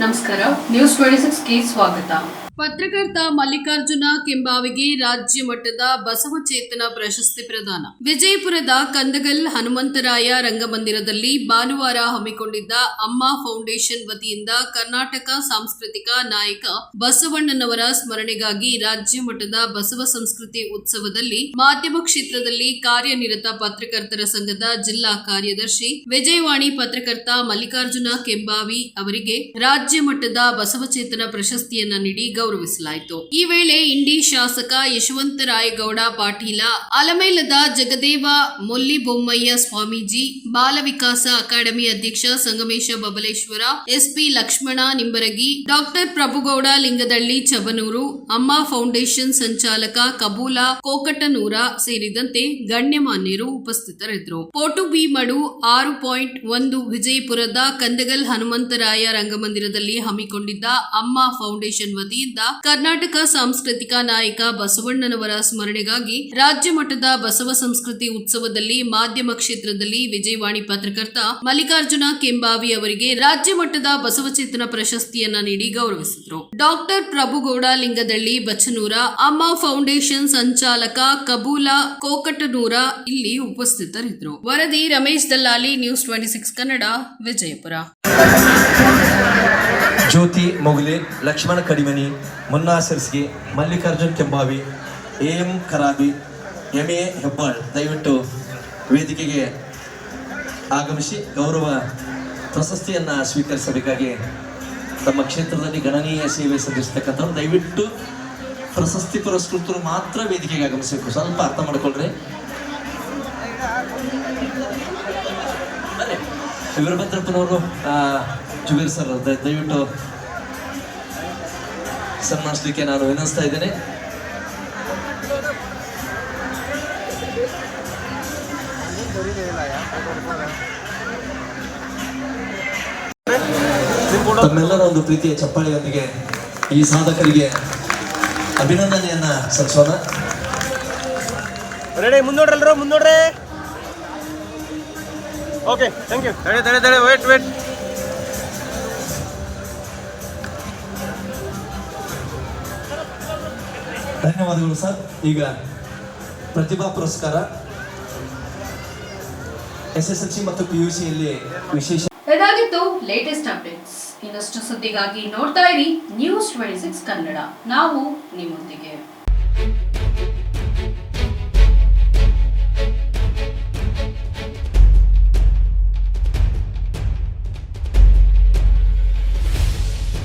ನಮಸ್ಕಾರ, ನ್ಯೂಸ್ 26ಗೆ ಸ್ವಾಗತ. ಪತ್ರಕರ್ತ ಮಲ್ಲಿಕಾರ್ಜುನ ಕೆಂಬಾವಿಗೆ ರಾಜ್ಯ ಮಟ್ಟದ ಬಸವಚೇತನ ಪ್ರಶಸ್ತಿ ಪ್ರದಾನ. ವಿಜಯಪುರದ ಕಂದಗಲ್ ಹನುಮಂತರಾಯ ರಂಗಮಂದಿರದಲ್ಲಿ ಭಾನುವಾರ ಹಮ್ಮಿಕೊಂಡಿದ್ದ ಅಮ್ಮ ಫೌಂಡೇಶನ್ ವತಿಯಿಂದ ಕರ್ನಾಟಕ ಸಾಂಸ್ಕೃತಿಕ ನಾಯಕ ಬಸವಣ್ಣನವರ ಸ್ಮರಣೆಗಾಗಿ ರಾಜ್ಯ ಮಟ್ಟದ ಬಸವ ಸಂಸ್ಕೃತಿ ಉತ್ಸವದಲ್ಲಿ ಮಾಧ್ಯಮ ಕ್ಷೇತ್ರದಲ್ಲಿ ಕಾರ್ಯನಿರತ ಪತ್ರಕರ್ತರ ಸಂಘದ ಜಿಲ್ಲಾ ಕಾರ್ಯದರ್ಶಿ ವಿಜಯವಾಣಿ ಪತ್ರಕರ್ತ ಮಲ್ಲಿಕಾರ್ಜುನ ಕೆಂಬಾವಿ ಅವರಿಗೆ ರಾಜ್ಯ ಮಟ್ಟದ ಬಸವಚೇತನ ಪ್ರಶಸ್ತಿಯನ್ನ ನೀಡಿ ಗೌರವಿಸಲಾಯಿತು. ಈ ವೇಳೆ ಇಂಡಿ ಶಾಸಕ ಯಶವಂತರಾಯಗೌಡ ಪಾಟೀಲ, ಅಲಮೇಲದ ಜಗದೇವ ಮೊಲ್ಲಿಬೊಮ್ಮಯ್ಯ ಸ್ವಾಮೀಜಿ, ಬಾಲ ವಿಕಾಸ ಅಕಾಡೆಮಿ ಅಧ್ಯಕ್ಷ ಸಂಗಮೇಶ ಬಬಲೇಶ್ವರ, ಎಸ್ಪಿ ಲಕ್ಷ್ಮಣ ನಿಂಬರಗಿ, ಡಾಕ್ಟರ್ ಪ್ರಭುಗೌಡ ಲಿಂಗದಳ್ಳಿ ಚಬನೂರು, ಅಮ್ಮ ಫೌಂಡೇಶನ್ ಸಂಚಾಲಕ ಕಬೂಲ ಕೋಕಟನೂರ ಸೇರಿದಂತೆ ಗಣ್ಯಮಾನ್ಯರು ಉಪಸ್ಥಿತರಿದ್ದರು. ಪೋಟು ಬಿ ಮಡು 6.1 ವಿಜಯಪುರದ ಕಂದಗಲ್ ಹನುಮಂತರಾಯ ರಂಗಮಂದಿರದಲ್ಲಿ ಹಮ್ಮಿಕೊಂಡಿದ್ದ ಅಮ್ಮ ಫೌಂಡೇಶನ್ ವತಿಯಿಂದ ಕರ್ನಾಟಕ ಸಾಂಸ್ಕೃತಿಕ ನಾಯಕ ಬಸವಣ್ಣನವರ ಸ್ಮರಣೆಗಾಗಿ ರಾಜ್ಯ ಮಟ್ಟದ ಬಸವ ಸಂಸ್ಕೃತಿ ಉತ್ಸವದಲ್ಲಿ ಮಾಧ್ಯಮ ಕ್ಷೇತ್ರದಲ್ಲಿ ವಿಜಯವಾಣಿ ಪತ್ರಕರ್ತ ಮಲ್ಲಿಕಾರ್ಜುನ ಕೆಂಬಾವಿ ಅವರಿಗೆ ರಾಜ್ಯ ಮಟ್ಟದ ಬಸವಚೇತನ ಪ್ರಶಸ್ತಿಯನ್ನ ನೀಡಿ ಗೌರವಿಸಿದರು. ಡಾಕ್ಟರ್ ಪ್ರಭುಗೌಡ ಲಿಂಗದಳ್ಳಿ ಬಚನೂರ, ಅಮ್ಮ ಫೌಂಡೇಶನ್ ಸಂಚಾಲಕ ಕಬೂಲ ಕೋಕಟನೂರ ಇಲ್ಲಿ ಉಪಸ್ಥಿತರಿದ್ದರು. ವರದಿ ರಮೇಶ್ ದಲ್ಲಾಲಿ, ನ್ಯೂಸ್ 26 ಕನ್ನಡ, ವಿಜಯಪುರ. ಜ್ಯೋತಿ ಮೊಗಲೆ, ಲಕ್ಷ್ಮಣ ಕಡಿಮನಿ, ಮುನ್ನಾ ಸಿರ್ಸ್ಗಿ, ಮಲ್ಲಿಕಾರ್ಜುನ್ ಕೆಂಬಾವಿ, ಎಂ ಖರಾಬಿ, ಎ ಹೆಬ್ಬಾಳ್ ದಯವಿಟ್ಟು ವೇದಿಕೆಗೆ ಆಗಮಿಸಿ ಗೌರವ ಪ್ರಶಸ್ತಿಯನ್ನು ಸ್ವೀಕರಿಸಬೇಕಾಗಿ ತಮ್ಮ ಕ್ಷೇತ್ರದಲ್ಲಿ ಗಣನೀಯ ಸೇವೆ ಸಲ್ಲಿಸತಕ್ಕಂಥವ್ರು ದಯವಿಟ್ಟು ಪ್ರಶಸ್ತಿ ಪುರಸ್ಕೃತರು ಮಾತ್ರ ವೇದಿಕೆಗೆ ಆಗಮಿಸಬೇಕು. ಸ್ವಲ್ಪ ಅರ್ಥ ಮಾಡ್ಕೊಳ್ರಿ. ವೀರಭದ್ರಪ್ಪನವರು, ಜುಬೇರ್ ಸರ್ ದಯವಿಟ್ಟು ಸನ್ಮಾನಿಸಲಿಕ್ಕೆ ನಾನು ವಿನಂತಿಸ್ತಾ ಇದ್ದೇನೆ. ತಮ್ಮೆಲ್ಲರ ಒಂದು ಪ್ರೀತಿಯ ಚಪ್ಪಾಳೆಯೊಂದಿಗೆ ಈ ಸಾಧಕರಿಗೆ ಅಭಿನಂದನೆಯನ್ನ ಸಲ್ಲಿಸೋಣ. ಮುಂದೋಡ್ರಲ್ರ ಮುಂದೋಡ್ರೆ. Okay, thank you. ತಡೆ ವೇಟ್. ಧನ್ಯವಾದಗಳು ಸರ್. ಈಗ ಪ್ರತಿಭಾ ಪುರಸ್ಕಾರ SSLC ಮತ್ತು PUC ಯಲ್ಲಿ ವಿಶೇಷ. ಇದಾಗಿತ್ತು ಲೇಟೆಸ್ಟ್ ಅಪ್ಡೇಟ್ಸ್. ಇನ್ನಷ್ಟು ಸುದ್ದಿಗಾಗಿ ನೋಡ್ತಾ ಇರಿ ನ್ಯೂಸ್ 26 ಕನ್ನಡ. ನಾವು ನಿಮ್ಮೊಂದಿಗೆ.